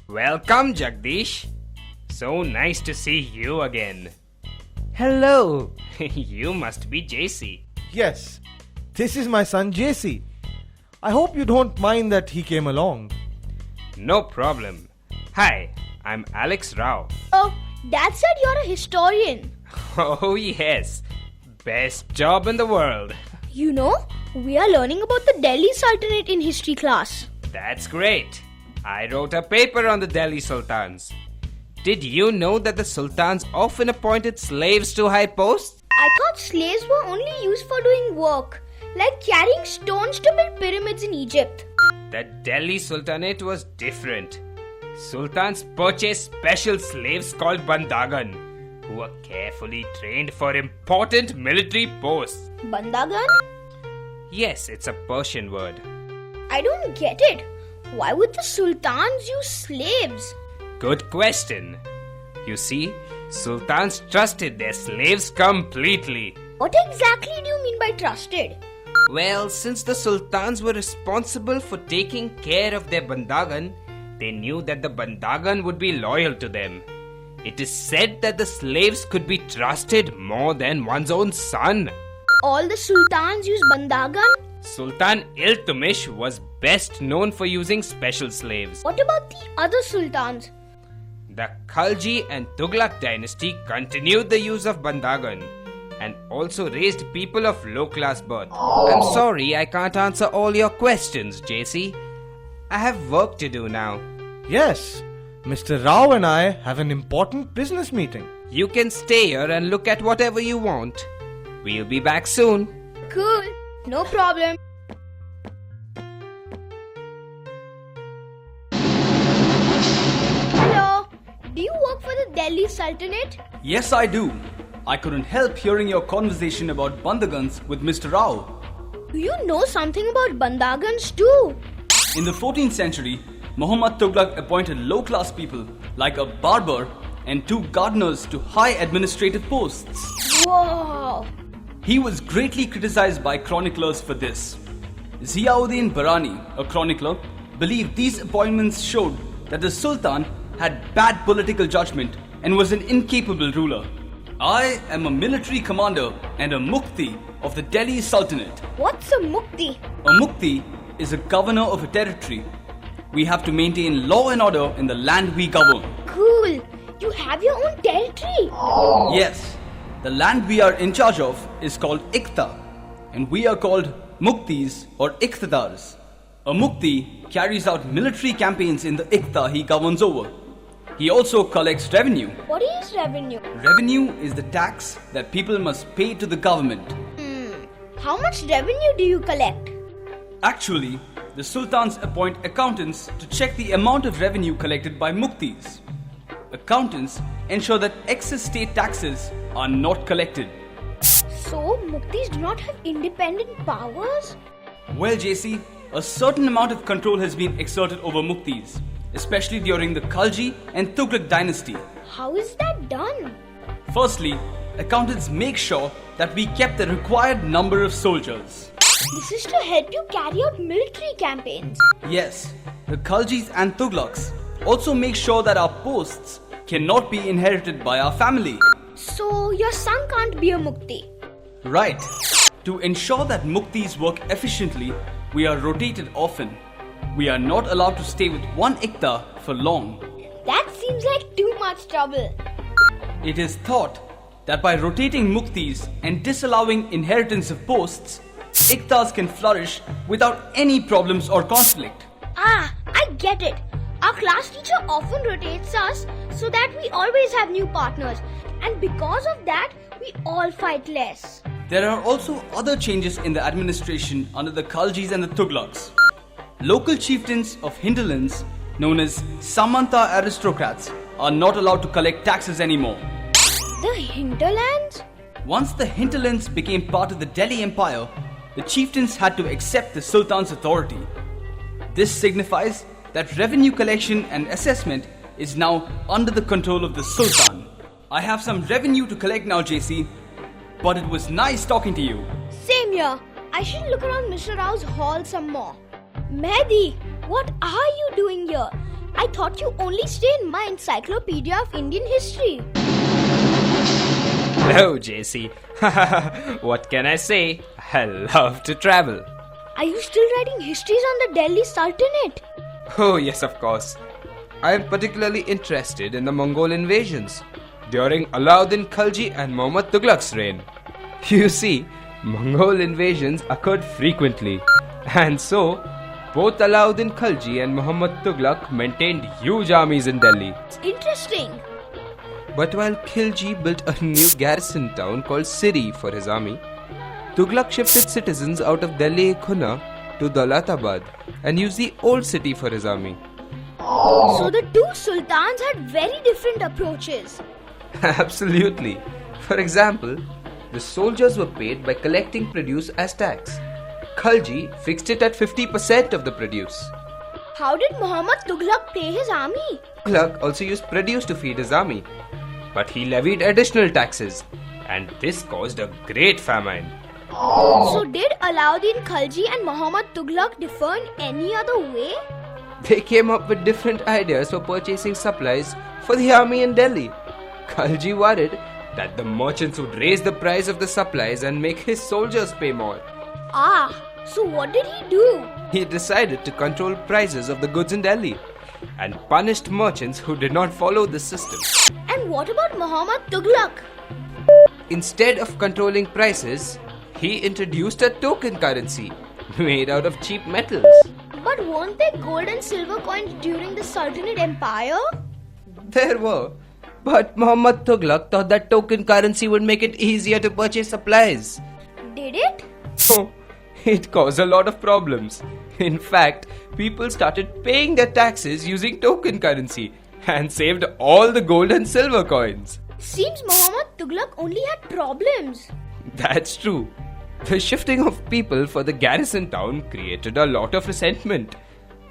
Welcome, Jagdish. So nice to see you again. Hello. You must be JC. Yes, this is my son JC. I hope you don't mind that he came along. No problem. Hi, I'm Alex Rao. Oh, Dad said you're a historian. Oh yes, best job in the world. You know, we are learning about the Delhi Sultanate in history class. That's great. I wrote a paper on the Delhi Sultans. Did you know that the Sultans often appointed slaves to high posts? I thought slaves were only used for doing work, like carrying stones to build pyramids in Egypt. The Delhi Sultanate was different. Sultans purchased special slaves called bandagan, who were carefully trained for important military posts. Bandagan? Yes, it's a Persian word. I don't get it. Why would the sultans use slaves? Good question. You see, sultans trusted their slaves completely. What exactly do you mean by trusted? Well, since the sultans were responsible for taking care of their bandagan, they knew that the bandagan would be loyal to them. It is said that the slaves could be trusted more than one's own son. All the sultans use bandagan? Sultan Iltutmish was best known for using special slaves. What about the other sultans? The Khalji and Tughluq Dynasty continued the use of bandagan and also raised people of low-class birth. I'm sorry I can't answer all your questions, JC. I have work to do now. Yes, Mr. Rao and I have an important business meeting. You can stay here and look at whatever you want. We'll be back soon. Cool. No problem. Hello. Do you work for the Delhi Sultanate? Yes, I do. I couldn't help hearing your conversation about bandagans with Mr. Rao. Do you know something about bandagans too? In the 14th century, Muhammad Tughlaq appointed low-class people like a barber and 2 gardeners to high administrative posts. Wow. He was greatly criticized by chroniclers for this. Ziauddin Barani, a chronicler, believed these appointments showed that the Sultan had bad political judgment and was an incapable ruler. I am a military commander and a mukti of the Delhi Sultanate. What's a mukti? A mukti is a governor of a territory. We have to maintain law and order in the land we govern. Cool. You have your own territory. Yes, the land we are in charge of is called Ikta, and we are called muktis or iktidars. A mukti carries out military campaigns in the Ikta he governs over. He also collects revenue. What is revenue? Revenue is the tax that people must pay to the government. How much revenue do you collect? Actually, the sultans appoint accountants to check the amount of revenue collected by muktis. Accountants ensure that excess state taxes are not collected. So, muktis do not have independent powers? Well, JC, a certain amount of control has been exerted over muktis, especially during the Khalji and Tughluq Dynasty. How is that done? Firstly, accountants make sure that we kept the required number of soldiers. This is to help you carry out military campaigns. Yes, the Khaljis and Tughluqs also make sure that our posts cannot be inherited by our family. So, your son can't be a mukti. Right. To ensure that muktis work efficiently, we are rotated often. We are not allowed to stay with one ikta for long. That seems like too much trouble. It is thought that by rotating muktis and disallowing inheritance of posts, iktas can flourish without any problems or conflict. Ah, I get it. Our class teacher often rotates us so that we always have new partners. And because of that, we all fight less. There are also other changes in the administration under the Khaljis and the Tughluqs. Local chieftains of hinterlands, known as Samanta aristocrats, are not allowed to collect taxes anymore. The hinterlands? Once the hinterlands became part of the Delhi Empire, the chieftains had to accept the Sultan's authority. This signifies that revenue collection and assessment is now under the control of the Sultan. I have some revenue to collect now, JC, but it was nice talking to you. Same here. I should look around Mr. Rao's hall some more. Mehdi, what are you doing here? I thought you only stay in my Encyclopedia of Indian History. Hello, JC. What can I say? I love to travel. Are you still writing histories on the Delhi Sultanate? Oh, yes, of course. I am particularly interested in the Mongol invasions during Alauddin Khalji and Muhammad Tughluq's reign. You see, Mongol invasions occurred frequently, and so both Alauddin Khalji and Muhammad Tughluq maintained huge armies in Delhi. It's interesting. But while Khalji built a new garrison town called Siri for his army, Tughluq shifted citizens out of Delhi Khuna to Daulatabad and used the old city for his army. So the two sultans had very different approaches. Absolutely. For example, the soldiers were paid by collecting produce as tax. Khalji fixed it at 50% of the produce. How did Muhammad Tughluq pay his army? Tughluq also used produce to feed his army, but he levied additional taxes, and this caused a great famine. So did Alauddin Khalji and Muhammad Tughluq differ in any other way? They came up with different ideas for purchasing supplies for the army in Delhi. Khalji worried that the merchants would raise the price of the supplies and make his soldiers pay more. So what did he do? He decided to control prices of the goods in Delhi and punished merchants who did not follow the system. And what about Muhammad Tughluq? Instead of controlling prices, he introduced a token currency made out of cheap metals. But weren't there gold and silver coins during the Sultanate Empire? There were, but Muhammad Tughluq thought that token currency would make it easier to purchase supplies. Did it? Oh, it caused a lot of problems. In fact, people started paying their taxes using token currency and saved all the gold and silver coins. Seems Muhammad Tughluq only had problems. That's true. The shifting of people for the garrison town created a lot of resentment.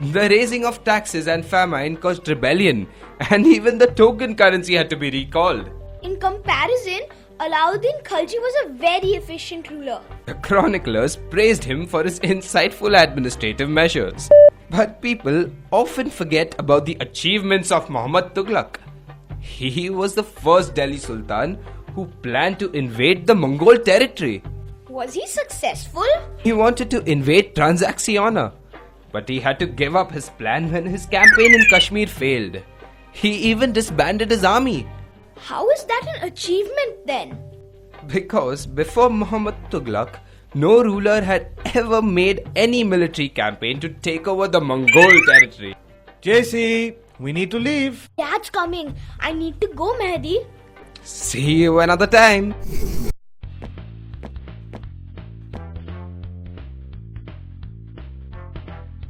The raising of taxes and famine caused rebellion, and even the token currency had to be recalled. In comparison, Alauddin Khalji was a very efficient ruler. The chroniclers praised him for his insightful administrative measures. But people often forget about the achievements of Muhammad Tughluq. He was the first Delhi Sultan who planned to invade the Mongol territory. Was he successful? He wanted to invade Transaxiana, but he had to give up his plan when his campaign in Kashmir failed. He even disbanded his army. How is that an achievement then? Because before Muhammad Tughluq, no ruler had ever made any military campaign to take over the Mongol territory. JC, we need to leave. Dad's coming. I need to go, Mehdi. See you another time.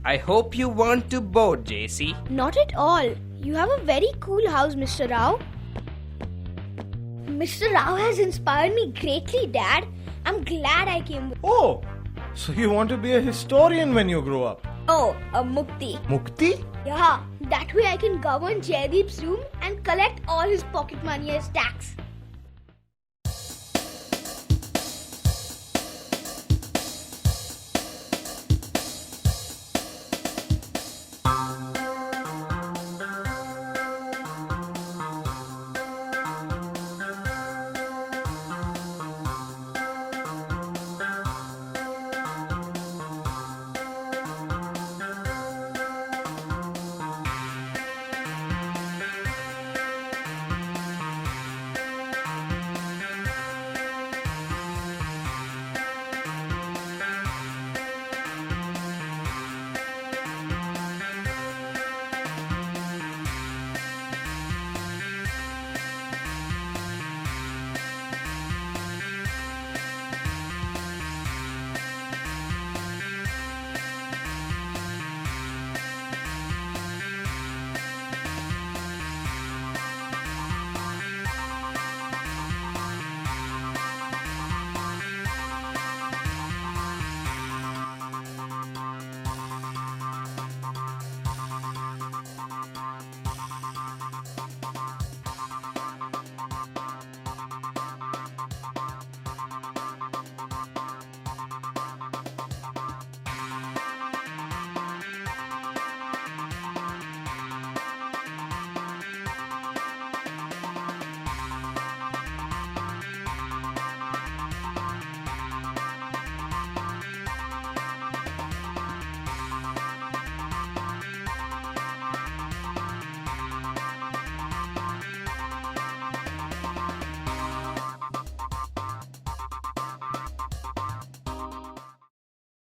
I hope you want to board, JC. Not at all. You have a very cool house, Mr. Rao. Mr. Rao has inspired me greatly, Dad. I'm glad I came with. Oh, so you want to be a historian when you grow up? Oh, a Mukti. Mukti? Yeah, that way I can govern Jaideep's room and collect all his pocket money as tax.